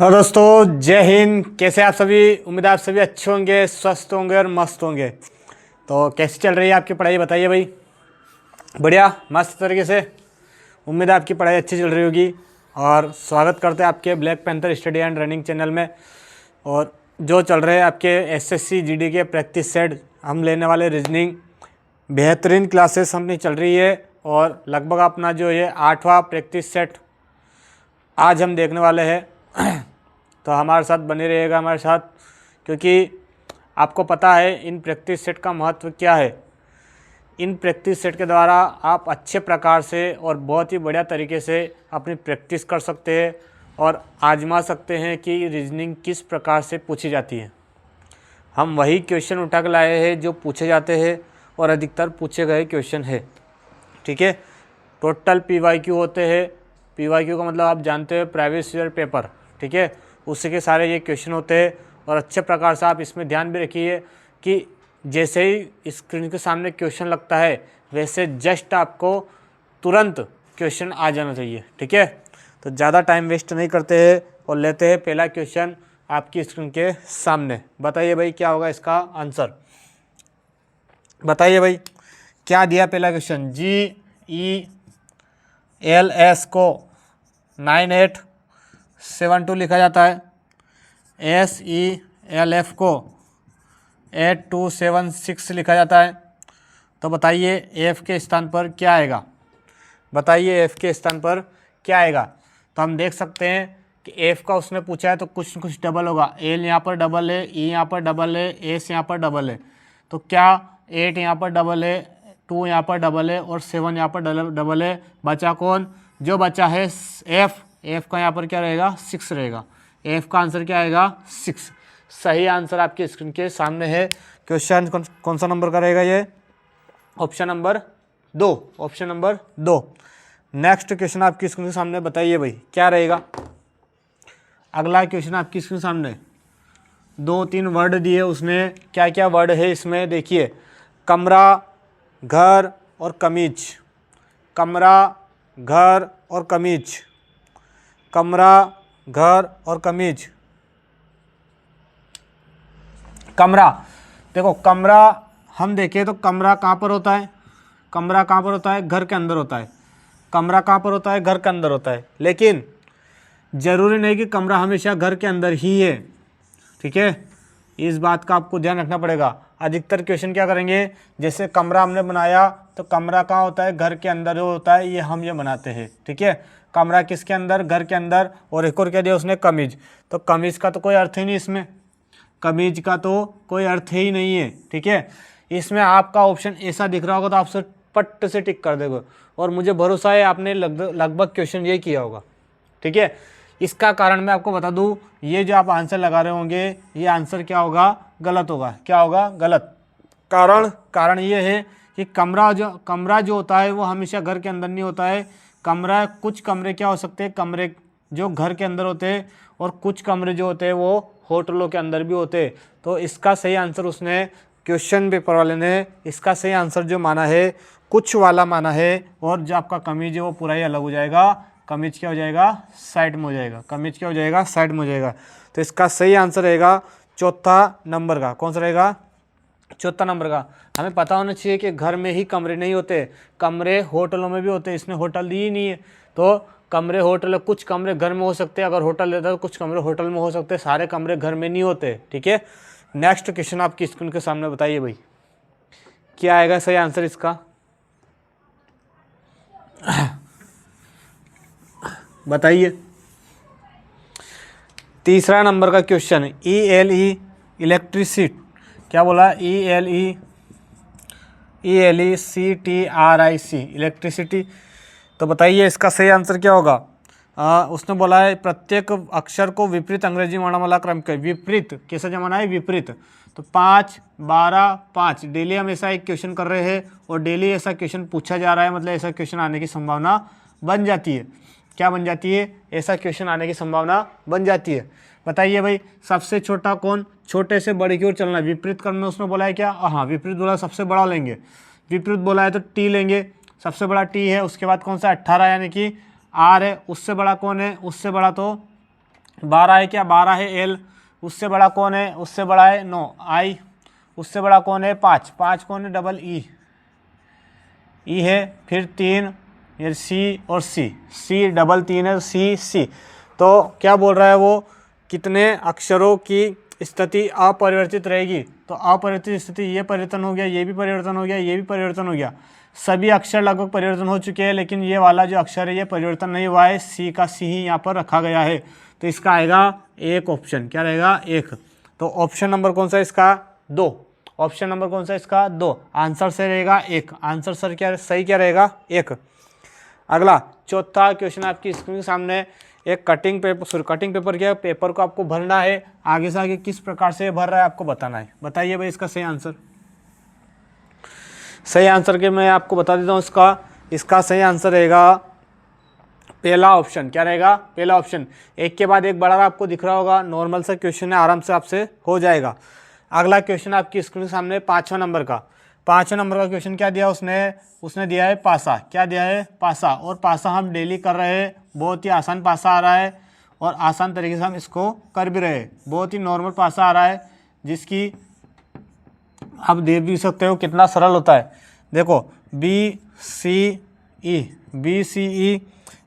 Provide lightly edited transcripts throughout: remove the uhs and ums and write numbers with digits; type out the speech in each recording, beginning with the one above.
हाँ दोस्तों, जय हिंद। कैसे आप सभी? उम्मीद है आप सभी अच्छे होंगे, स्वस्थ होंगे और मस्त होंगे। तो कैसी चल रही है आपकी पढ़ाई, बताइए भाई। बढ़िया, मस्त तरीके से। उम्मीद है आपकी पढ़ाई अच्छी चल रही होगी। और स्वागत करते हैं आपके black panther study and running channel में। और जो चल रहे हैं आपके एसएससी जीडी के प्रैक्टिस सेट हम लेने वाले, रीजनिंग बेहतरीन क्लासेस अपनी चल रही है। और लगभग अपना जो ये 8वां प्रैक्टिस सेट आज हम देखने वाले हैं। तो हमारे साथ बने रहिएगा हमारे साथ, क्योंकि आपको पता है इन प्रैक्टिस सेट का महत्व क्या है। इन प्रैक्टिस सेट के द्वारा आप अच्छे प्रकार से और बहुत ही बढ़िया तरीके से अपनी प्रैक्टिस कर सकते हैं और आजमा सकते हैं कि रीजनिंग किस प्रकार से पूछी जाती है। हम वही क्वेश्चन उठा कर लाए हैं जो पूछे जाते हैं और अधिकतर पूछे गए क्वेश्चन है। ठीक है, टोटल PYQ होते हैं। PYQ का मतलब आप जानते हो, प्रीवियस ईयर पेपर। ठीक है, उससे के सारे ये क्वेश्चन होते हैं। और अच्छे प्रकार से आप इसमें ध्यान भी रखिए कि जैसे ही स्क्रीन के सामने क्वेश्चन लगता है वैसे जस्ट आपको तुरंत क्वेश्चन आ जाना चाहिए। ठीक है, तो ज़्यादा टाइम वेस्ट नहीं करते हैं और लेते हैं पहला क्वेश्चन आपकी स्क्रीन के सामने। बताइए भाई क्या होगा इसका आंसर। बताइए भाई क्या दिया पहला क्वेश्चन। GELS को 9872 लिखा जाता है। SELF को 8276 लिखा जाता है। तो बताइए F के स्थान पर क्या आएगा। बताइए F के स्थान पर क्या आएगा। तो हम देख सकते हैं कि F का उसने पूछा है तो कुछ न कुछ डबल होगा। L यहाँ पर डबल है, E यहाँ पर डबल है, S यहाँ पर डबल है। तो क्या 8 यहाँ पर डबल है, 2 यहाँ पर डबल है और 7 यहाँ पर डबल है। बचा कौन? जो बचा है F का यहाँ पर क्या रहेगा? 6 रहेगा। F का आंसर क्या आएगा? 6। सही आंसर आपके स्क्रीन के सामने है। क्वेश्चन कौन सा नंबर का रहेगा ये? Option number 2। Option number 2। Next question आपकी स्क्रीन के सामने, बताइए भाई क्या रहेगा। अगला क्वेश्चन आपकी स्क्रीन के सामने 2-3 वर्ड दिए उसने। क्या क्या वर्ड है इसमें देखिए। कमरा, घर और कमीज। कमरा, घर और कमीज। कमरा, घर और कमीज। कमरा, देखो कमरा हम देखें तो कमरा कहाँ पर होता है? कमरा कहाँ पर होता है? घर के अंदर होता है। कमरा कहाँ पर होता है? घर के अंदर होता है। लेकिन ज़रूरी नहीं कि कमरा हमेशा घर के अंदर ही है। ठीक है, इस बात का आपको ध्यान रखना पड़ेगा। अधिकतर क्वेश्चन क्या करेंगे, जैसे कमरा हमने बनाया तो कमरा कहाँ होता है? घर के अंदर जो होता है, ये हम ये बनाते हैं। ठीक है, कमरा किसके अंदर? घर के अंदर। और एक और क्या दिया उसने? कमीज। तो कमीज का तो कोई अर्थ ही नहीं इसमें। कमीज का तो कोई अर्थ ही नहीं है। ठीक है, इसमें आपका ऑप्शन ऐसा दिख रहा होगा तो आप पट्ट से टिक कर देगा। और मुझे भरोसा है आपने लगभग क्वेश्चन ये किया होगा। ठीक है, इसका कारण मैं आपको बता दूं, ये जो आप आंसर लगा रहे होंगे ये आंसर क्या होगा? गलत होगा। क्या होगा? गलत। कारण ये है कि कमरा जो होता है वो हमेशा घर के अंदर नहीं होता है। कुछ कमरे क्या हो सकते हैं? कमरे जो घर के अंदर होते हैं और कुछ कमरे जो होते हैं वो होटलों के अंदर भी होते हैं। तो इसका सही आंसर उसने क्वेश्चन पेपर वाले ने इसका सही आंसर जो माना है, कुछ वाला माना है। और जो आपका कमीज है वो पूरा ही अलग हो जाएगा। कमीज क्या हो जाएगा? साइड में हो जाएगा। कमीज क्या हो जाएगा? साइड में हो जाएगा। तो इसका सही आंसर रहेगा चौथा नंबर का। कौन सा रहेगा? चौथा नंबर का। हमें पता होना चाहिए कि घर में ही कमरे नहीं होते, कमरे होटलों में भी होते। इसने होटल दी ही नहीं है। तो कमरे होटल, कुछ कमरे घर में हो सकते हैं अगर होटल देता है, तो कुछ कमरे होटल में हो सकते हैं। सारे कमरे घर में नहीं होते। ठीक है, नेक्स्ट क्वेश्चन आपकी स्क्रीन के सामने, बताइए भाई क्या आएगा सही आंसर इसका। बताइए। तीसरा नंबर का क्वेश्चन ELE इलेक्ट्रिसिटी। क्या बोला? ELECTRIC electricity. तो बताइए इसका सही आंसर क्या होगा। उसने बोला है प्रत्येक अक्षर को विपरीत अंग्रेजी वर्णमाला क्रम के विपरीत कैसे जमाना है? विपरीत। तो 5, 12, 5 डेली हम ऐसा एक क्वेश्चन कर रहे हैं और डेली ऐसा क्वेश्चन पूछा जा रहा है। मतलब ऐसा क्वेश्चन आने की संभावना बन जाती है। क्या बन जाती है? ऐसा क्वेश्चन आने की संभावना बन जाती है। बताइए भाई सबसे छोटा कौन? छोटे से बड़े की ओर चलना। विपरीत क्रम में उसने बोला है क्या? हाँ, विपरीत बोला सबसे बड़ा लेंगे। विपरीत बोला है तो T लेंगे। सबसे बड़ा T है। उसके बाद कौन सा? 18 यानी कि R है। उससे बड़ा कौन है? उससे बड़ा तो 12 है क्या, 12 है एल। उससे बड़ा कौन है, उससे बड़ा है 9 आई। उससे बड़ा कौन है 5, 5 कौन है डबल ई है। फिर 3 ये सी और सी डबल 3 है सी। तो क्या बोल रहा है वो, कितने अक्षरों की स्थिति अपरिवर्तित रहेगी। तो अपरिवर्तित स्थिति ये परिवर्तन हो गया, ये भी परिवर्तन हो गया, ये भी परिवर्तन हो गया। सभी अक्षर लगभग परिवर्तन हो चुके हैं, लेकिन ये वाला जो अक्षर है ये परिवर्तन नहीं हुआ है, सी का सी ही यहाँ पर रखा गया है। तो इसका आएगा एक ऑप्शन, क्या रहेगा एक। तो ऑप्शन नंबर कौन सा इसका 2, ऑप्शन नंबर कौन सा इसका 2, आंसर से रहेगा एक, आंसर सर क्या सही क्या रहेगा एक। अगला चौथा क्वेश्चन आपकी स्क्रीन के सामने, एक कटिंग पेपर क्या, पेपर को आपको भरना है, आगे से आगे किस प्रकार से भर रहा है आपको बताना है। बताइए भाई इसका सही आंसर। सही आंसर के मैं आपको बता देता हूँ, इसका सही आंसर रहेगा पहला ऑप्शन। क्या रहेगा, पहला ऑप्शन। एक के बाद एक बड़ा आपको दिख रहा होगा, नॉर्मल सा क्वेश्चन है, आराम से आपसे हो जाएगा। अगला क्वेश्चन आपकी स्क्रीन के सामने 5वां नंबर का। 5वें नंबर का क्वेश्चन क्या दिया उसने दिया है पासा। क्या दिया है पासा, और पासा हम डेली कर रहे हैं, बहुत ही आसान पासा आ रहा है और आसान तरीके से हम इसको कर भी रहे हैं। बहुत ही नॉर्मल पासा आ रहा है, जिसकी आप देख भी सकते हो कितना सरल होता है। देखो B C E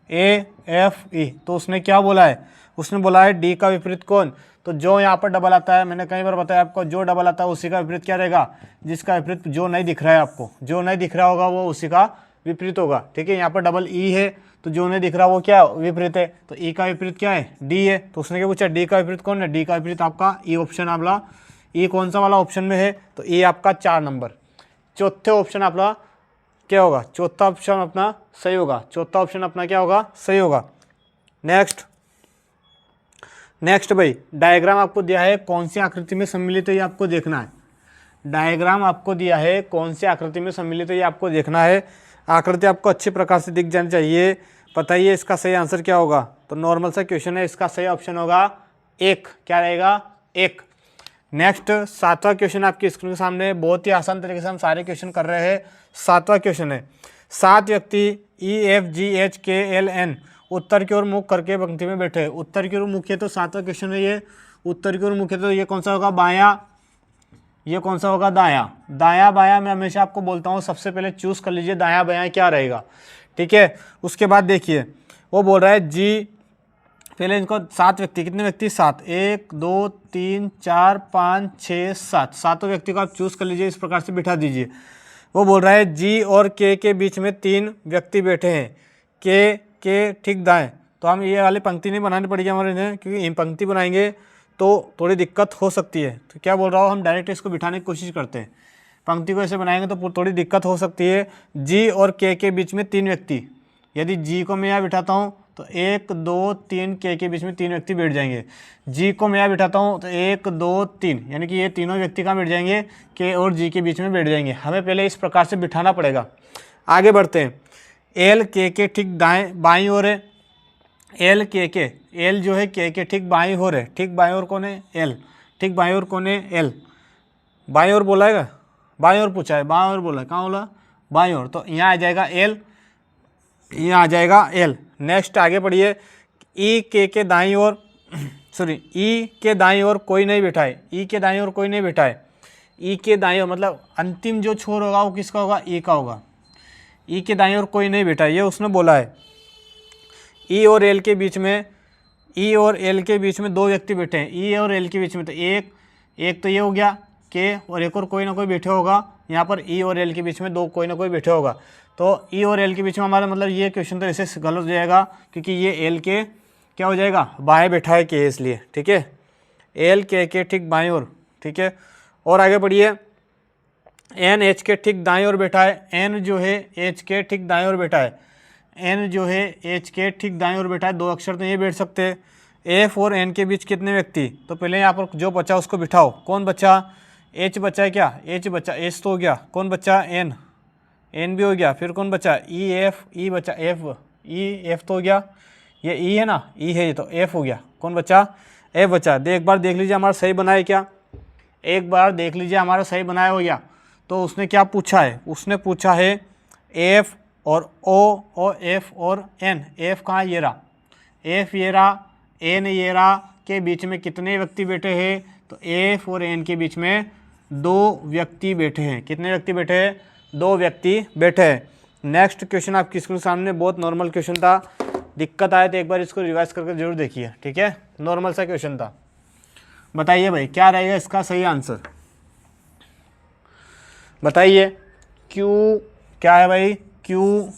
A F E, तो उसने क्या बोला है, उसने बोला है डी का विपरीत कौन। तो जो यहाँ पर डबल आता है, मैंने कई बार बताया आपको, जो डबल आता है उसी का विपरीत क्या रहेगा, जिसका विपरीत जो नहीं दिख रहा है आपको, जो नहीं दिख रहा होगा वो उसी का विपरीत होगा। ठीक है, यहाँ पर डबल ई है तो जो नहीं दिख रहा वो क्या विपरीत है, तो ई का विपरीत क्या है डी है। तो उसने क्या पूछा डी का विपरीत कौन है, डी का विपरीत आपका ई ऑप्शन आपला, ई कौन सा वाला ऑप्शन में है, तो ई आपका 4 नंबर। चौथे ऑप्शन आपका क्या होगा, चौथा ऑप्शन अपना सही होगा, चौथा ऑप्शन अपना क्या होगा सही होगा। नेक्स्ट भाई डायग्राम आपको दिया है, कौन सी आकृति में सम्मिलित है ये आपको देखना है। डायग्राम आपको दिया है, कौन सी आकृति में सम्मिलित है ये आपको देखना है। आकृति आपको अच्छे प्रकार से दिख जानी चाहिए। बताइए इसका सही आंसर क्या होगा। तो नॉर्मल सा क्वेश्चन है, इसका सही ऑप्शन होगा एक। क्या रहेगा एक। नेक्स्ट 7वां क्वेश्चन आपकी स्क्रीन के सामने, बहुत ही आसान तरीके से हम सारे क्वेश्चन कर रहे हैं। 7वां क्वेश्चन है, 7 व्यक्ति EFGHKLN उत्तर की ओर मुख करके पंक्ति में बैठे। उत्तर की ओर मुख है तो 7वां क्वेश्चन है ये, उत्तर की ओर मुख है तो ये कौन सा होगा बायां, ये कौन सा होगा दायां। दायां बायां मैं हमेशा आपको बोलता हूँ, सबसे पहले चूज कर लीजिए दायां बायां क्या रहेगा। ठीक है, उसके बाद देखिए वो बोल रहा है जी, पहले इनको 7 व्यक्ति, कितने व्यक्ति 7, 1 2 3 4 5 6 7, सातों व्यक्ति को आप चूज कर लीजिए, इस प्रकार से बिठा दीजिए। वो बोल रहा है जी और के बीच में 3 व्यक्ति बैठे हैं, के ठीक दाएं। तो हम ये वाली पंक्ति नहीं बनानी पड़ेगी हमारे इन्हें, क्योंकि इन पंक्ति बनाएंगे तो थोड़ी दिक्कत हो सकती है। तो क्या बोल रहा हूँ, हम डायरेक्ट इसको बिठाने की कोशिश करते हैं। पंक्ति को ऐसे बनाएंगे तो थोड़ी दिक्कत हो सकती है। जी और के बीच में 3 व्यक्ति, यदि जी को मैं यहाँ बिठाता हूँ तो 1 2 3 के बीच में 3 व्यक्ति बैठ जाएंगे। जी को मैं यहाँ बिठाता हूँ तो 1 2 3, यानी कि ये तीनों व्यक्ति कहाँ बैठ जाएंगे, के और जी के बीच में बैठ जाएंगे। हमें पहले इस प्रकार से बिठाना पड़ेगा। आगे बढ़ते हैं। एल के ठीक दाएं बाईं ओर है, एल जो है के ठीक बाईं ओर है। ठीक बाईं ओर कौन है, एल। ठीक बाईं ओर कौन है, एल। बाईं ओर बोला है, बाईं ओर पूछा है, बाईं ओर बोला, कहाँ बोला बाईं ओर, तो यहाँ आ जाएगा एल, यहाँ आ जाएगा एल। नेक्स्ट आगे बढ़िए। ई के दाईं ओर, सॉरी ई के दाईं ओर कोई नहीं बैठा है, ई के दाईं ओर कोई नहीं बैठा है। ई के दाईं ओर मतलब अंतिम जो छोर होगा वो किसका होगा, ई का होगा। ई के दाईं ओर कोई नहीं बैठा है, ये उसने बोला है। ई और एल के बीच में, ई और एल के बीच में 2 व्यक्ति बैठे हैं, ई और एल के बीच में। तो एक तो ये हो गया के, और एक और कोई ना कोई बैठे होगा। यहाँ पर ई और एल के बीच में 2 कोई ना कोई बैठे होगा। तो ई और एल के बीच में हमारा मतलब ये क्वेश्चन तो ऐसे गलत हो जाएगा, क्योंकि ये एल के क्या हो जाएगा, बाएं बैठा है के, इसलिए। ठीक है, एल के ठीक बाएं ओर। ठीक है, और आगे बढ़िए। एन एच के ठीक दाएं ओर बैठा है, एन जो है एच के ठीक दाएं ओर बैठा है, एन जो है एच के ठीक दाएं ओर बैठा है। 2 अक्षर तो ये बैठ सकते हैं। एफ और एन के बीच कितने व्यक्ति, तो पहले यहाँ पर जो बचा उसको बिठाओ। कौन बचा, एच बचा है क्या, एच बचा, एच तो हो गया। कौन बचा, एन भी हो गया। फिर कौन बचा, ई एफ, ई बचा, एफ तो हो गया, ये ई है ना, ई है ये, तो एफ हो गया। कौन बचा, एफ बचा। एक बार देख लीजिए हमारा सही बना है क्या, एक बार देख लीजिए हमारा सही बनाया हो गया। तो उसने क्या पूछा है, उसने पूछा है एफ और ओ एफ और एन। एफ कहाँ, ये रहा, एफ ये रहा, एन येरा के बीच में कितने व्यक्ति बैठे हैं, तो एफ और एन के बीच में 2 व्यक्ति बैठे हैं। कितने व्यक्ति बैठे हैं, 2 व्यक्ति बैठे हैं। नेक्स्ट क्वेश्चन आपके स्क्रीन सामने, बहुत नॉर्मल क्वेश्चन था, दिक्कत आए तो एक बार इसको रिवाइज करके जरूर देखिए, ठीक है, नॉर्मल सा क्वेश्चन था। बताइए भाई क्या रहेगा इसका सही आंसर, बताइए। क्यू क्या है भाई, क्यू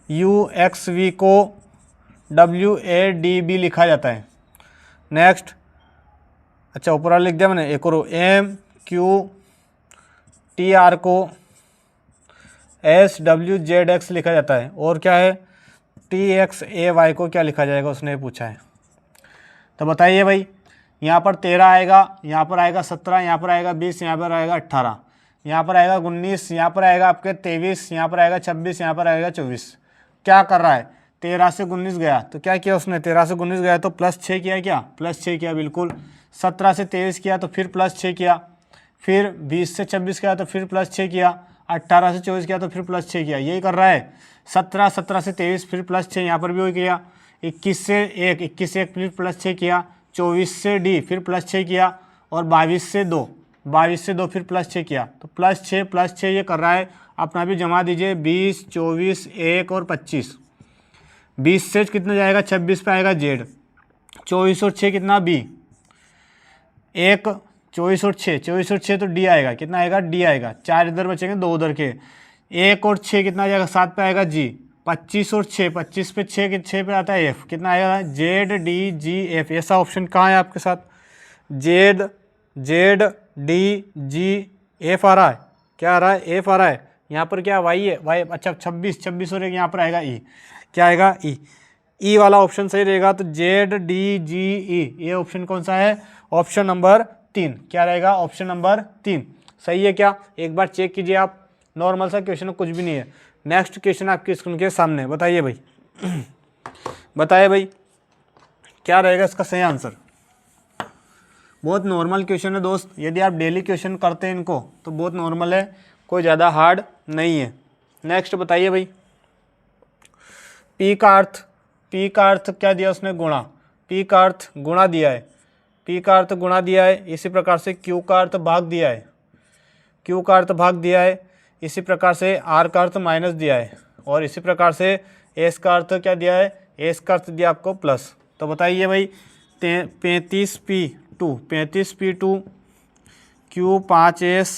यू एक्स वी को डब्ल्यू ए डी बी लिखा जाता है। नेक्स्ट, अच्छा ऊपर वाला लिख दिया मैंने, एक और एम क्यू टी आर को एस डब्ल्यू जेड एक्स लिखा जाता है। और क्या है, टी एक्स ए वाई को क्या लिखा जाएगा, उसने पूछा है। तो बताइए भाई, यहाँ पर 13 आएगा, यहाँ पर आएगा 17, यहाँ पर आएगा 20, यहाँ पर आएगा 18, यहाँ पर आएगा 19, यहाँ पर आएगा आपके 23, यहाँ पर आएगा 26, यहाँ पर आएगा 24। क्या कर रहा है, 13 से 19 गया तो क्या किया उसने, 13 से 19 गया तो +6 किया, क्या +6 किया, बिल्कुल। 17 से 23 किया तो फिर +6 किया, फिर 20 से 26 किया तो फिर +6 किया, 18 से 24 किया तो फिर +6 किया, यही कर रहा है। 17 से 23 फिर +6, यहाँ पर भी वही किया। 21 से 1 फिर +6 किया, 24 से डी फिर +6 किया, और 22 से 2 फिर +6 किया। तो +6 ये कर रहा है। अपना भी जमा दीजिए, 20, 24, 1 और 25। 20 से कितना जाएगा, 26 पे आएगा जेड, 24 और 6 कितना बी, 1 24 और 6 तो डी आएगा, कितना आएगा, डी आएगा। 4 इधर बचेंगे, 2 उधर के, 1 और 6 कितना आ जाएगा, 7 पे आएगा जी। 25 और 6, 25 पे 6 पे आता है एफ, कितना आएगा, जेड डी जी एफ। ऐसा ऑप्शन कहाँ है आपके साथ, जेड डी जी एफ आ रहा है, क्या आ रहा है, एफ आ रहा है। यहाँ पर क्या वाई है, वाई, अच्छा 26 और एक यहाँ पर आएगा ई, क्या आएगा, ई वाला ऑप्शन सही रहेगा। तो जेड डी जी ई, ये ऑप्शन कौन सा है, ऑप्शन नंबर 3, क्या रहेगा, ऑप्शन नंबर 3 सही है क्या, एक बार चेक कीजिए आप। नॉर्मल सा क्वेश्चन, कुछ भी नहीं है। नेक्स्ट क्वेश्चन आपकी स्क्रीन के सामने, बताइए भाई बताइए भाई क्या रहेगा इसका सही आंसर। बहुत नॉर्मल क्वेश्चन है दोस्त, यदि आप डेली क्वेश्चन करते हैं इनको तो बहुत नॉर्मल है, कोई ज़्यादा हार्ड नहीं है। नेक्स्ट बताइए भाई, पी का अर्थ क्या दिया उसने, गुणा। पी का अर्थ गुणा दिया है, पी का अर्थ गुणा दिया है। इसी प्रकार से क्यू का अर्थ भाग दिया है, क्यू का अर्थ भाग दिया है। इसी प्रकार से आर का अर्थ माइनस दिया है, और इसी प्रकार से एस का अर्थ क्या दिया है, एस का अर्थ दिया आपको प्लस। तो बताइए भाई, 35P2 क्यू 5S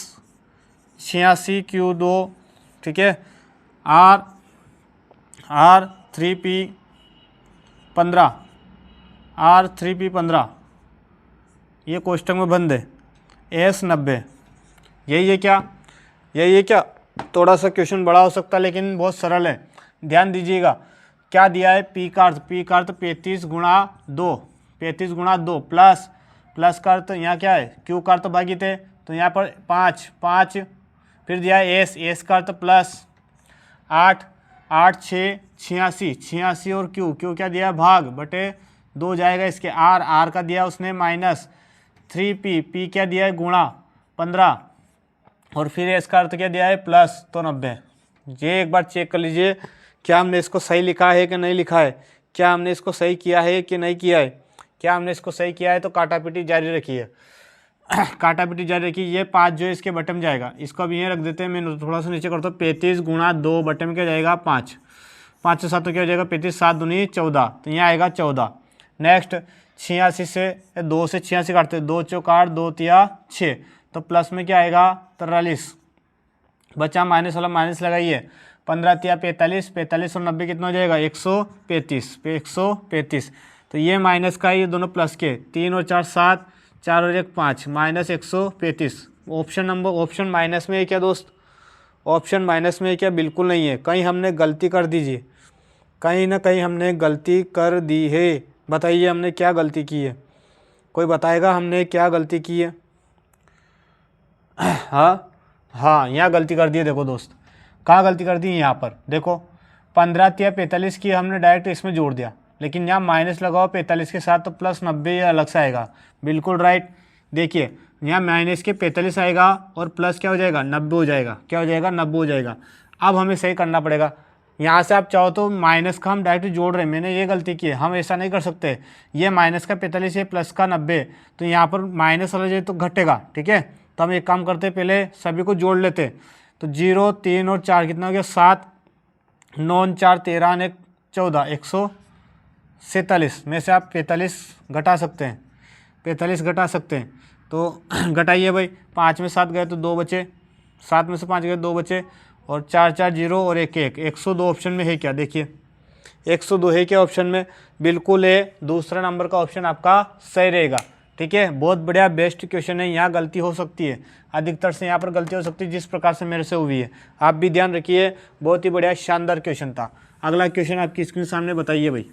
86 क्यू 2, ठीक है, आर 3P15 ये कोष्टक में बंद है, एस 90, यही है क्या, थोड़ा सा क्वेश्चन बड़ा हो सकता है लेकिन बहुत सरल है, ध्यान दीजिएगा। क्या दिया है, पी का अर्थ 35 गुणा 2 प्लस का अर्थ यहाँ क्या है, क्यू का अर्थ भागित है, तो यहाँ पर 5 फिर दिया है एस का अर्थ प्लस 8 6 86 और क्यू क्या दिया है, भाग बटे 2 जाएगा इसके, आर का दिया उसने माइनस 3P क्या दिया है, गुणा 15, और फिर एस का अर्थ क्या दिया है, प्लस, तो 90। ये एक बार चेक कर लीजिए, क्या हमने इसको सही लिखा है कि नहीं लिखा है, क्या हमने इसको सही किया है कि नहीं किया है। क्या हमने इसको सही किया है तो काटापीटी जारी रखिए काटापीटी जारी रखिए। ये 5 जो है इसके बटन जाएगा, इसको अब यहाँ रख देते हैं, मैं थोड़ा सा नीचे करता हूँ। 35 गुणा 2 बटन क्या जाएगा, 5 से 7 तो क्या हो जाएगा, 35 7 दूनी 14, तो यहाँ आएगा 14। नेक्स्ट 86 से 2 से 86 काटते, 2 चौक 8 2 तिया 6, तो प्लस में क्या आएगा 43, बचा माइनस वाला माइनस लगाइए, 15 तिया 45 और 90 कितना हो जाएगा, 135। तो ये माइनस का ये दोनों प्लस के, 3 और 4 7, 4 और 1 5, माइनस 135। ऑप्शन माइनस में है क्या दोस्त, ऑप्शन माइनस में है क्या, बिल्कुल नहीं है, कहीं हमने गलती कर दीजिए, कहीं ना कहीं हमने गलती कर दी है। बताइए हमने क्या गलती की है, कोई बताएगा हमने क्या गलती की है। हाँ यहाँ गलती कर दी है, देखो दोस्त कहाँ गलती कर दी है, यहाँ पर देखो 15 तिया 45 की हमने डायरेक्ट इसमें जोड़ दिया, लेकिन यहाँ माइनस लगाओ 45 के साथ तो प्लस 90 अलग से आएगा, बिल्कुल राइट। देखिए यहाँ माइनस के 45 आएगा और प्लस क्या हो जाएगा, 90 हो जाएगा, क्या हो जाएगा, 90 हो जाएगा। अब हमें सही करना पड़ेगा, यहाँ से आप चाहो तो माइनस का हम डायरेक्ट जोड़ रहे हैं, मैंने ये गलती की है, हम ऐसा नहीं कर सकते। ये माइनस का 45 है, प्लस का 90, तो यहाँ पर माइनस वाला जो तो घटेगा, ठीक है। तो हम एक काम करते, पहले सभी को जोड़ लेते। तो 0, 3 और 4 कितना हो गया 7, 9 4 13 ने 14, 147 में से आप 45 घटा सकते हैं, 45 घटा सकते हैं। तो घटाइए भाई, 5 में 7 गए तो 2 बचे, 7 में से 5 गए 2 बचे, और 4 4 0 और 1 1, 102 ऑप्शन में है क्या, देखिए 102 है क्या ऑप्शन में, बिल्कुल है। दूसरा नंबर का ऑप्शन आपका सही रहेगा, ठीक है। बहुत बढ़िया बेस्ट क्वेश्चन है, यहाँ गलती हो सकती है, अधिकतर से यहाँ पर गलती हो सकती है, जिस प्रकार से मेरे से हुई है, आप भी ध्यान रखिए। बहुत ही बढ़िया शानदार क्वेश्चन था। अगला क्वेश्चन आपकी स्क्रीन सामने बताइए भाई।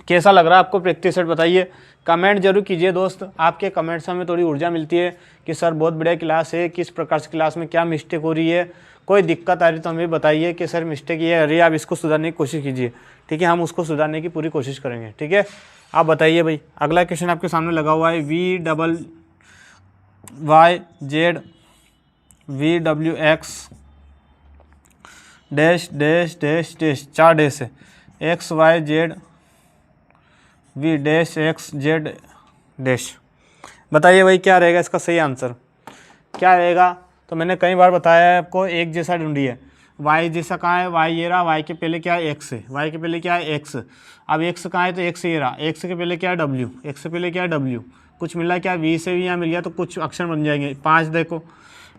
कैसा लग रहा है आपको प्रैक्टिस सेट, बताइए, कमेंट जरूर कीजिए दोस्त। आपके कमेंट से हमें थोड़ी ऊर्जा मिलती है कि सर बहुत बढ़िया क्लास है, किस प्रकार से क्लास में क्या मिस्टेक हो रही है, कोई दिक्कत आ रही तो हमें बताइए कि सर मिस्टेक ये आ रही है, आप इसको सुधारने की कोशिश कीजिए, ठीक है। हम उसको सुधारने की पूरी कोशिश करेंगे, ठीक है। आप बताइए भाई। अगला क्वेश्चन आपके सामने लगा हुआ है, VWX dash dash dash dash, 4 dash है, XYZ V dash XZ dash. बताइए भाई क्या रहेगा इसका सही आंसर, क्या रहेगा। तो मैंने कई बार बताया है आपको, एक जैसा ढूंढिए। y जैसा कहाँ है, y ये रहा, y के पहले क्या है x है, y के पहले क्या है x। अब x कहाँ है तो x ये रहा, x के पहले क्या है w, x से पहले क्या है w, कुछ मिला क्या, v से भी यहाँ मिल गया तो कुछ अक्षर बन जाएंगे। 5 देखो,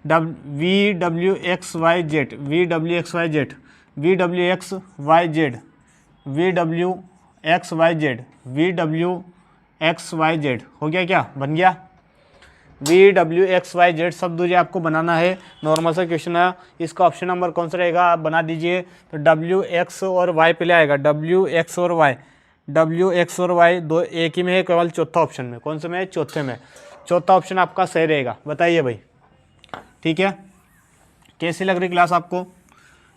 VWXYZ, VWXYZ, VWXYZ, VWXYZ, VWXYZ हो गया, क्या बन गया, VWXYZ सब दूरी आपको बनाना है। नॉर्मल सा क्वेश्चन है, इसका ऑप्शन नंबर कौन सा रहेगा आप बना दीजिए। तो WX और Y पहले आएगा, WX और Y, WX और Y दो एक ही में है, केवल चौथा ऑप्शन में, कौन से में है, चौथे में। चौथा ऑप्शन आपका सही रहेगा, बताइए भाई, ठीक है। कैसी लग रही क्लास आपको,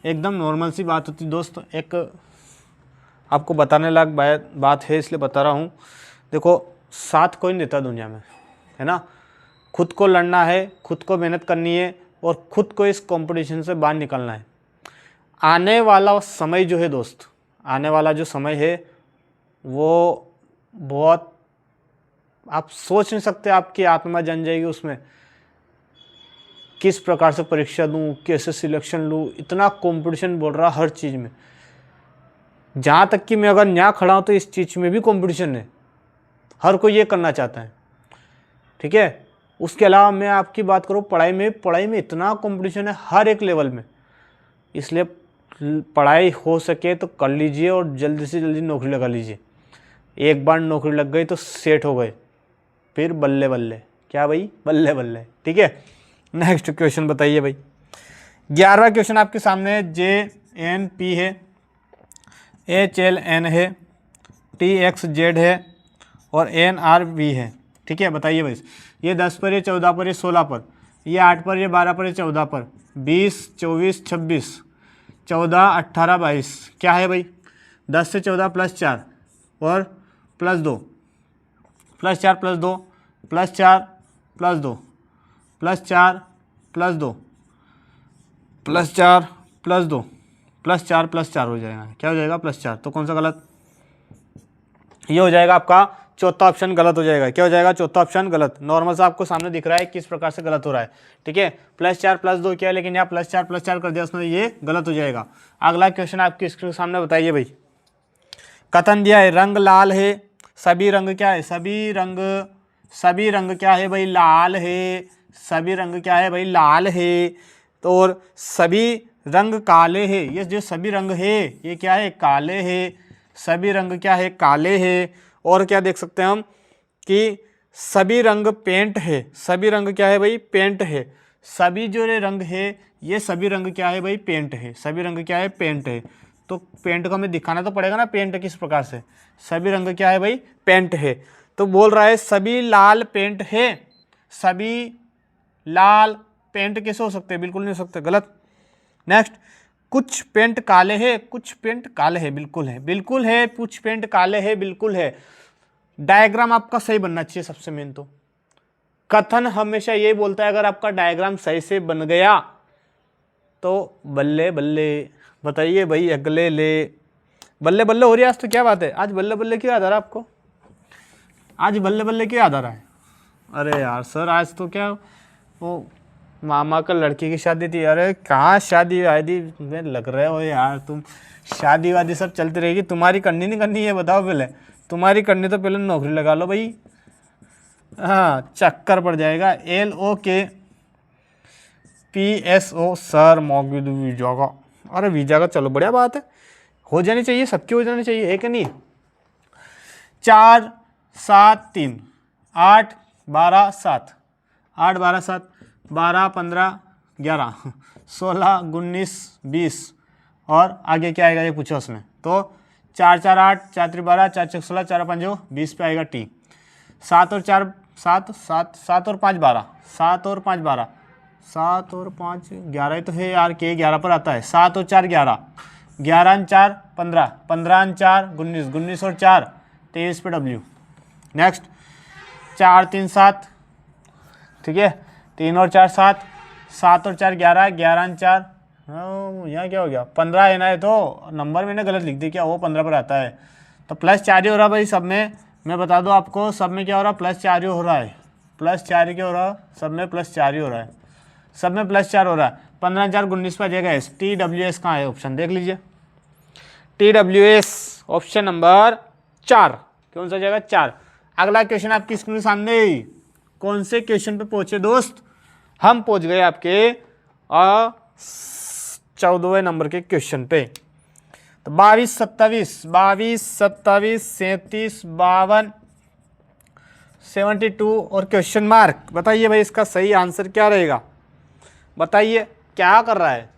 एकदम नॉर्मल सी बात होती दोस्त, एक आपको बताने लायक बात है इसलिए बता रहा हूँ। देखो साथ कोई नहीं देता दुनिया में, है ना, खुद को लड़ना है, खुद को मेहनत करनी है, और खुद को इस कंपटीशन से बाहर निकलना है। आने वाला समय जो है दोस्त, आने वाला जो समय है वो बहुत, आप सोच नहीं सकते, आपकी आत्मा जन जाएगी उसमें, किस प्रकार से परीक्षा दूं, कैसे सिलेक्शन लूं, इतना कंपटीशन बोल रहा हर चीज़ में। जहाँ तक कि मैं अगर यहाँ खड़ा हूँ तो इस चीज़ में भी कंपटीशन है, हर कोई ये करना चाहता है, ठीक है। उसके अलावा मैं आपकी बात करूँ पढ़ाई में इतना कंपटीशन है हर एक लेवल में, इसलिए पढ़ाई हो सके तो कर लीजिए और जल्दी से जल्दी नौकरी लगा लीजिए। एक बार नौकरी लग गई तो सेट हो गए, फिर बल्ले बल्ले, क्या भाई, बल्ले बल्ले, ठीक है। नेक्स्ट क्वेश्चन बताइए भाई। 11वां क्वेश्चन आपके सामने है, JNP है, HLN है, TXZ है और NRV है, ठीक है। बताइए भाई, ये 10 पर, ये 14 पर, ये 16 पर, ये 8 पर, ये 12 पर, ये 14 पर, 20 24 26 14 18 22, क्या है भाई, 10 से 14 प्लस 4 और plus 2, plus 4 plus 2 plus 4 plus 2 plus 4 plus 2 plus 4 plus 2 plus 4 plus 4 हो जाएगा, क्या हो जाएगा, प्लस 4। तो कौन सा गलत, ये हो जाएगा आपका चौथा ऑप्शन गलत हो जाएगा। क्या हो जाएगा, चौथा ऑप्शन गलत। नॉर्मल सा आपको सामने दिख रहा है किस प्रकार से गलत हो रहा है, ठीक है। प्लस 4 प्लस 2 क्या है, लेकिन यहाँ प्लस 4 कर दिया उसमें, ये गलत हो जाएगा। अगला क्वेश्चन आपकी स्क्रीन के सामने बताइए भाई। कथन दिया है, रंग लाल है, सभी रंग क्या है, सभी रंग क्या है भाई, लाल है, सभी रंग क्या है भाई, लाल है। तो और सभी रंग काले है, ये जो सभी रंग है ये क्या है, काले है, सभी रंग क्या है, काले है। और क्या देख सकते हैं हम कि सभी रंग पेंट है, सभी रंग क्या है भाई, पेंट है। सभी जो रंग है ये सभी रंग क्या है भाई, पेंट है, सभी रंग क्या है, पेंट है। तो पेंट को हमें दिखाना तो पड़ेगा ना, पेंट किस प्रकार से, सभी रंग क्या है भाई, पेंट है। तो बोल रहा है सभी लाल पेंट है, सभी लाल पेंट कैसे हो सकते हैं, बिल्कुल नहीं हो सकते, गलत। नेक्स्ट, कुछ पेंट काले है, कुछ पेंट काले है, बिल्कुल है, बिल्कुल है, कुछ पेंट काले है, बिल्कुल है। डायग्राम आपका सही बनना चाहिए सबसे मेन। तो कथन हमेशा ये बोलता है अगर आपका डायग्राम सही से बन गया तो बल्ले बल्ले। बताइए भाई, अगले ले। बल्ले बल्ले हो रही है आज, तो क्या बात है, आज बल्ले बल्ले क्यों याद आ रहा है आपको? आज बल्ले बल्ले क्यों याद आ रहा है? अरे यार सर, आज तो क्या वो मामा का लड़की की शादी थी। अरे कहाँ शादी वादी में लग रहे हो यार तुम, शादी वादी सब चलती रहेगी, तुम्हारी करनी नहीं करनी है बताओ पहले। तुम्हारी करनी तो पहले नौकरी लगा लो भाई। हाँ, चक्कर पड़ जाएगा। LOKPSO सर मौजूद वीजा का। अरे वीजा का चलो बढ़िया बात है, हो जानी चाहिए, सबकी हो जानी चाहिए, है कि नहीं। 4 7 3 8 12 7 8 12 7 12 15 11 16 19 20 और आगे क्या आएगा ये पूछो उसमें। तो 4 4 8 4 3 12 4 6 16 4 5 20 पे आएगा टी। 7 और 4 7 7 7 और 5 12 7 और 5 12 7 और 5 11 ही तो है यार, के 11 पर आता है। 7 और 4 11 11 और 4 15 15 और 4 19 19 और 4 23 पे डब्ल्यू। नेक्स्ट 4 3 7, ठीक है, 3 और 4 7 7 और 4 11 11 और 4 यहाँ क्या हो गया 15 है ना, ये तो नंबर मैंने गलत लिख दी क्या, वो 15 पर आता है। तो +4 ही हो रहा भाई सब में। मैं बता दूँ आपको, सब में क्या हो रहा है, +4 ही हो रहा है। +4 क्या हो रहा है, सब में +4 ही हो रहा है, सब में +4 हो रहा है। 15 4 19 पर आ जाएगा एस। TWS कहाँ है ऑप्शन, देख लीजिए। TWS ऑप्शन नंबर 4, कौन सा जाएगा 4। अगला क्वेश्चन आपकी स्क्रीन के सामने। कौन से क्वेश्चन पे पहुंचे दोस्त, हम पहुंच गए आपके 14वें नंबर के क्वेश्चन पे। तो 22 27 22 27 37 52 72 और क्वेश्चन मार्क। बताइए भाई इसका सही आंसर क्या रहेगा, बताइए क्या कर रहा है।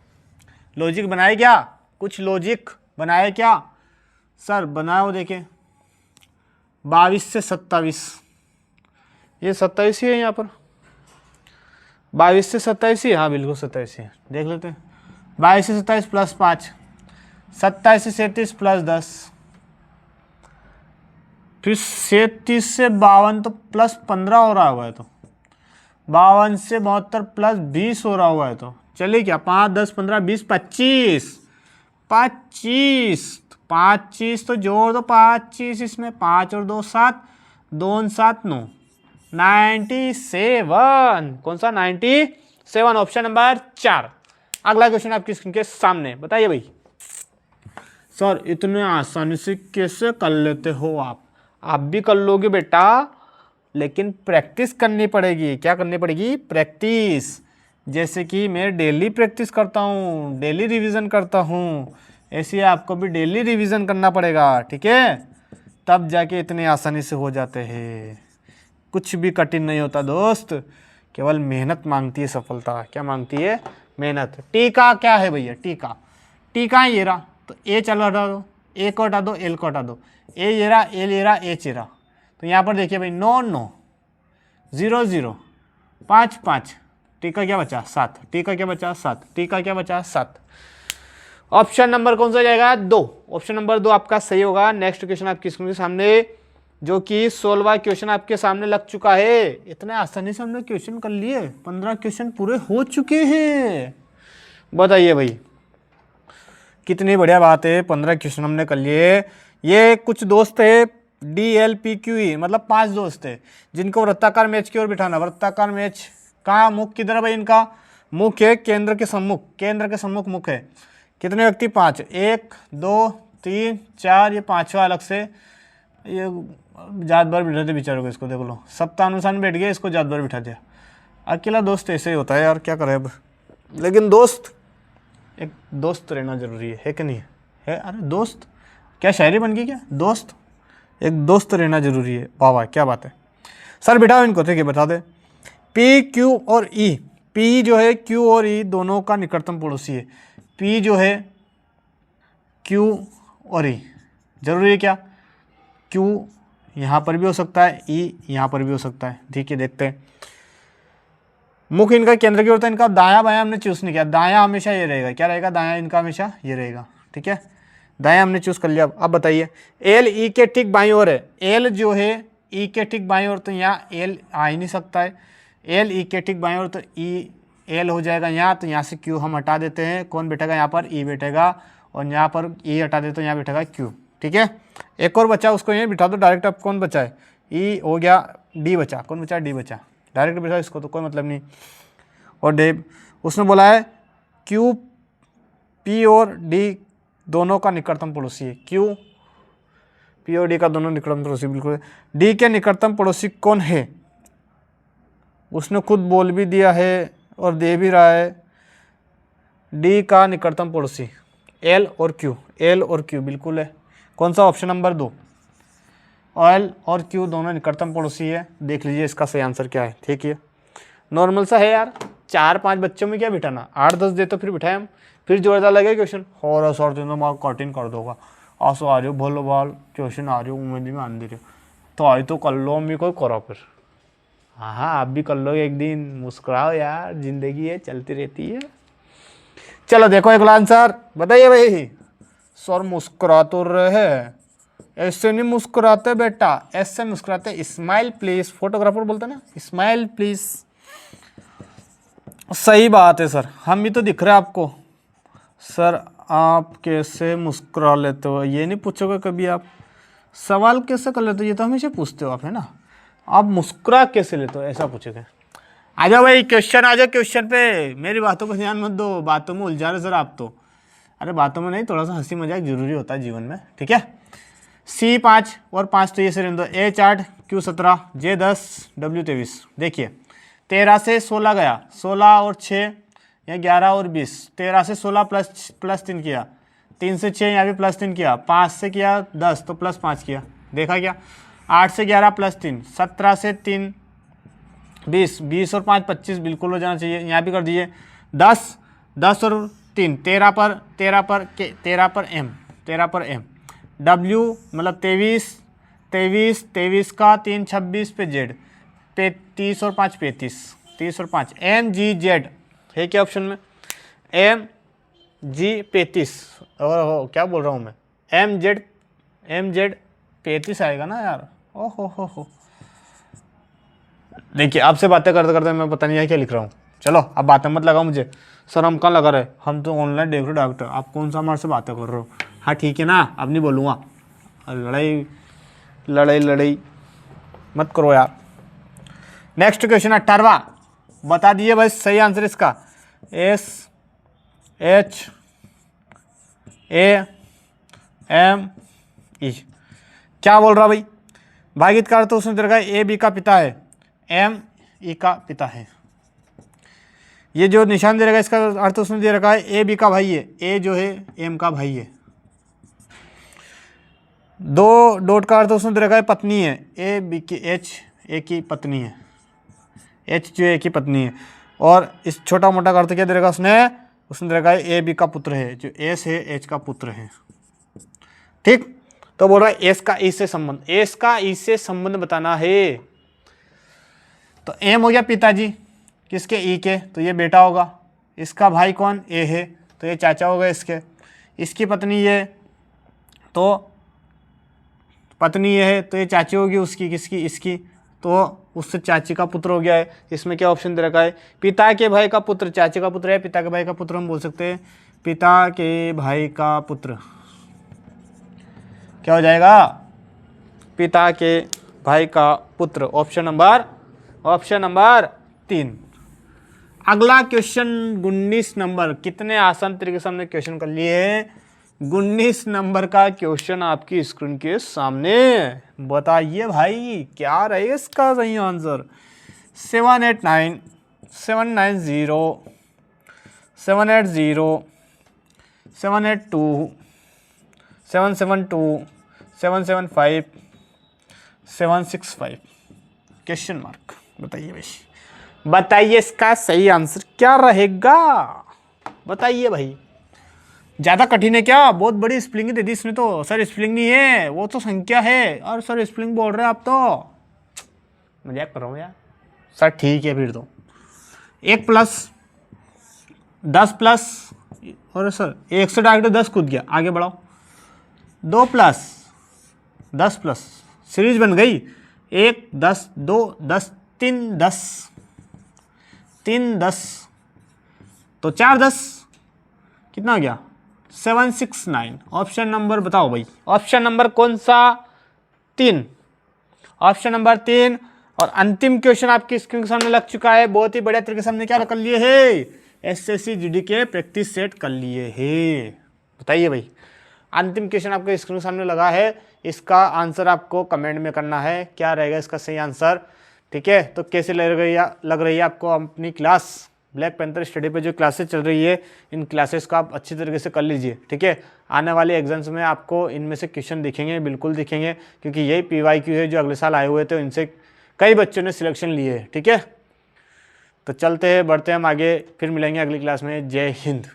लॉजिक बनाए क्या, कुछ लॉजिक बनाए क्या सर, बनाओ देखें। 22 से 27, ये 27 ही है यहाँ पर, 22 से 27 ही, हाँ बिल्कुल 27 ही है, देख लेते हैं। 22 से 27 +5, 27 से 37 +10, फिर 37 से 52 तो +15 हो रहा हुआ है, तो 52 से 72 +20 हो रहा हुआ है। तो चलिए क्या 5 10 15 20 25 25 तो जोड़ दो 25 इसमें, 5 और 2 7 2 7 9 97। कौन सा 97, ऑप्शन नंबर 4। अगला क्वेश्चन आपकी स्क्रीन के सामने। बताइए भाई सर इतने आसानी से कैसे कर लेते हो आप भी कर लोगे बेटा, लेकिन प्रैक्टिस करनी पड़ेगी। क्या करनी पड़ेगी, प्रैक्टिस। जैसे कि मैं डेली प्रैक्टिस करता हूँ, डेली रिवीजन करता हूँ, ऐसे आपको भी डेली रिवीजन करना पड़ेगा, ठीक है, तब जाके इतने आसानी से हो जाते हैं। कुछ भी कठिन नहीं होता दोस्त, केवल मेहनत मांगती है सफलता। क्या मांगती है, मेहनत। टीका क्या है भैया, टीका है ये रहा, तो ए चलो हटा दो, ए को हटा दो, एल को हटा दो, ए ये रहा, एल ये रहा, एच ये रहा। तो यहाँ पर देखिए भाई 9 9 0 0 5 5, टीका क्या बचा 7, टीका क्या बचा 7, टीका क्या बचा 7। ऑप्शन नंबर कौन सा जाएगा 2, ऑप्शन नंबर 2 आपका सही होगा। नेक्स्ट क्वेश्चन आपकी स्क्रीन के सामने, जो कि 16वां क्वेश्चन आपके सामने लग चुका है। इतने आसानी से हमने क्वेश्चन कर लिए, 15 क्वेश्चन पूरे हो चुके हैं। बताइए भाई कितनी बढ़िया बात है, 15 क्वेश्चन हमने कर लिए। ये कुछ दोस्त है DLPQE, मतलब 5 दोस्त है जिनको वृत्ताकार मैच की ओर बिठाना। वृत्ताकार मैच कहाँ, मुख किधर है भाई इनका, मुख है केंद्र के सम्मुख, केंद्र के सम्मुख मुख है। कितने व्यक्ति 5, 1 2 3 4, ये 5वां अलग से, ये जात भर बिठा दे बेचारों को, इसको देख लो सप्ताहानुसार बैठ गया, इसको जात भर बिठा दिया। अकेला दोस्त ऐसे ही होता है यार, क्या करें अब। लेकिन दोस्त, एक दोस्त रहना जरूरी है कि नहीं है। अरे दोस्त क्या शायरी बन गई क्या, दोस्त, एक दोस्त रहना जरूरी है। वाह वाह क्या बात है सर, बिठाओ इनको, ठीक है बता दे। P Q और E, P जो है Q और E दोनों का निकटतम पड़ोसी है। P जो है Q और E जरूरी है क्या, Q यहाँ पर भी हो सकता है, E यहाँ पर भी हो सकता है, ठीक है देखते हैं। मुख इनका केंद्र की ओर था, इनका दायां बायां हमने चूज नहीं किया, दायां हमेशा ये रहेगा, क्या रहेगा, दायां इनका हमेशा ये रहेगा, ठीक है, दायां हमने चूज कर लिया। अब बताइए L E के ठीक बाईं ओर है, L जो है E के ठीक बाईं ओर, तो यहाँ L आ ही नहीं सकता है। L E के ठीक बाईं ओर, तो E एल हो जाएगा यहाँ, तो यहाँ से क्यू हम हटा देते हैं, कौन बैठेगा यहाँ पर, ई बैठेगा, और यहाँ पर ई हटा देते तो यहाँ बैठेगा क्यू। ठीक है, एक और बचा, उसको यहीं बिठा दो डायरेक्ट। अब कौन बचा है, ई हो गया, डी बचा, कौन बचा, डी बचा, डायरेक्ट बिठा इसको तो कोई मतलब नहीं। और डे उसने बोला है क्यू पी और डी दोनों का निकटतम पड़ोसी है, क्यू पी और डी का दोनों निकटतम पड़ोसी, बिल्कुल। डी के निकटतम पड़ोसी कौन है, उसने खुद बोल भी दिया है और दे भी रहा है। डी का निकटतम पड़ोसी एल और क्यू, एल और क्यू बिल्कुल है। कौन सा, ऑप्शन नंबर 2, एल और क्यू दोनों निकटतम पड़ोसी है। देख लीजिए इसका सही आंसर क्या है। ठीक है, नॉर्मल सा है यार, 4-5 बच्चों में क्या बिठाना, 8-10 दे तो फिर बिठाए हम, फिर जोरदार लगे क्वेश्चन। और सर तो मार्क कटिंग कर दोगा, आंसू आ रही हो भलो भाल क्वेश्चन आ रही हो, उम्मीद में आन दे रही हो, तो आई तो कर लो, अम्मी कोई करो फिर। हाँ हाँ, आप भी कर लो एक दिन, मुस्कुराओ यार, जिंदगी है चलती रहती है। चलो देखो अगला आंसर बताइए भाई। सर मुस्कुरा तो रहे, ऐसे नहीं मुस्कुराते बेटा, ऐसे मुस्कुराते, स्माइल प्लीज, फोटोग्राफर बोलते ना, स्माइल प्लीज। सही बात है सर, हम भी तो दिख रहे हैं आपको। सर आप कैसे मुस्कुरा लेते हो, ये नहीं पूछोगे कभी आप, सवाल कैसे कर लेते हो, ये तो हमेशा पूछते हो आप, है ना, आप मुस्कुरा कैसे लेते हो, ऐसा पूछोगे। आ जाओ भाई क्वेश्चन, आ जाओ क्वेश्चन पे, मेरी बातों पर ध्यान मत दो, बातों में उलझा रहे सर आप तो। अरे बातों में नहीं, थोड़ा सा हंसी मजाक जरूरी होता है जीवन में। ठीक है, C5 और 5 तो ये से रहने दो, A8 Q17 J10 W23। देखिए 13 से 16 गया, 16 और 6 या 11 और 20, 13 से 16 प्लस 3 किया, 3 से 6 यहाँ भी प्लस 3 किया, 5 से किया 10 तो प्लस 5 किया, देखा क्या। 8 से 11 प्लस 3, 17 से 3 20, 20 और 5 25 बिल्कुल हो जाना चाहिए, यहाँ भी कर दीजिए। 10 10 और 3 13 पर M W मतलब 23 का 3 26 पे Z, 30 और 5 35, 30 और 5 MGZ है क्या ऑप्शन में, MG 35, और हो क्या बोल रहा हूँ मैं, MZ 35 आएगा ना यार। ओहो हो। देखिए आपसे बातें करते करते मैं पता नहीं है क्या लिख रहा हूँ। चलो अब बातें मत लगाओ मुझे, सर हम कहाँ लगा रहे, हम तो ऑनलाइन देख रहे डॉक्टर, आप कौन सा हमारे से बातें कर रहे हो। हाँ ठीक है ना, अब नहीं बोलूँगा, लड़ाई मत करो यार। नेक्स्ट क्वेश्चन 18वां, बता दीजिए भाई सही आंसर इसका, SHAME। क्या बोल रहा भाई, भागित का अर्थ उसने दे रखा है ए बी का पिता है, एम ई का पिता है। ये जो निशान दे रखा है इसका अर्थ उसने दे रखा है ए बी का भाई है, ए जो है एम का भाई है। 2 डॉट का अर्थ उसने दे रखा है पत्नी है, ए बी की एच ए की पत्नी है, एच जो ए की पत्नी है। और इस छोटा मोटा का अर्थ क्या दे रखा उसने दे रखा है ए बी का पुत्र है, जो एस है एच का पुत्र है। ठीक, तो बोल रहा है एस का ई से संबंध, एस का ई से संबंध बताना है। तो एम हो गया पिताजी किसके, ई के, तो ये बेटा होगा, इसका भाई कौन, ए है, तो ये चाचा होगा इसके, इसकी पत्नी ये, तो पत्नी ये है तो ये चाची होगी उसकी, किसकी, इसकी, तो उससे चाची का पुत्र हो गया है। इसमें क्या ऑप्शन दे रखा है, पिता के भाई का पुत्र, चाची का पुत्र है, पिता के भाई का पुत्र हम बोल सकते हैं, पिता के भाई का पुत्र क्या हो जाएगा, पिता के भाई का पुत्र, ऑप्शन नंबर 3। अगला क्वेश्चन 19 नंबर, कितने आसान तरीके से हमने क्वेश्चन कर लिए हैं। 19 नंबर का क्वेश्चन आपकी स्क्रीन के सामने, बताइए भाई क्या रहेगा इसका सही आंसर। 789 790 780 782 772 775 765 question mark. बताइए भाई, बताइए इसका सही आंसर क्या रहेगा, बताइए भाई। ज़्यादा कठिन है क्या, बहुत बड़ी स्पेलिंग दे दी इसने तो। सर स्पेलिंग नहीं है, वो तो संख्या है, और सर स्पेलिंग बोल रहे हैं आप तो, मजाक कर रहा हूँ यार। सर ठीक है फिर तो 1 प्लस 10 प्लस, और सर 1 से डायरेक्ट 10 कूद गया, आगे बढ़ाओ। 2 प्लस 10 प्लस, सीरीज बन गई, 1 10 2 10 3 10 3 10 तो 4 10 कितना हो गया 769। ऑप्शन नंबर बताओ भाई, ऑप्शन नंबर कौन सा? 3, ऑप्शन नंबर 3। और अंतिम क्वेश्चन आपकी स्क्रीन के सामने लग चुका है। बहुत ही बढ़िया तरीके से हमने क्या कर लिए है, एसएससी जीडी के प्रैक्टिस सेट कर लिए है। बताइए भाई, अंतिम क्वेश्चन आपके स्क्रीन के सामने लगा है, इसका आंसर आपको कमेंट में करना है, क्या रहेगा इसका सही आंसर। ठीक है, तो कैसे लग रही है आपको अपनी क्लास? ब्लैक पैंथर स्टडी पे जो क्लासेस चल रही है, इन क्लासेस को आप अच्छी तरीके से कर लीजिए। ठीक है, आने वाले एग्जाम्स में आपको इनमें से क्वेश्चन दिखेंगे, बिल्कुल दिखेंगे, क्योंकि यही PYQ है जो अगले साल आए हुए थे, इनसे कई बच्चों ने सिलेक्शन लिए है। ठीक है, तो चलते हैं, बढ़ते हैं हम आगे, फिर मिलेंगे अगली क्लास में। जय हिंद।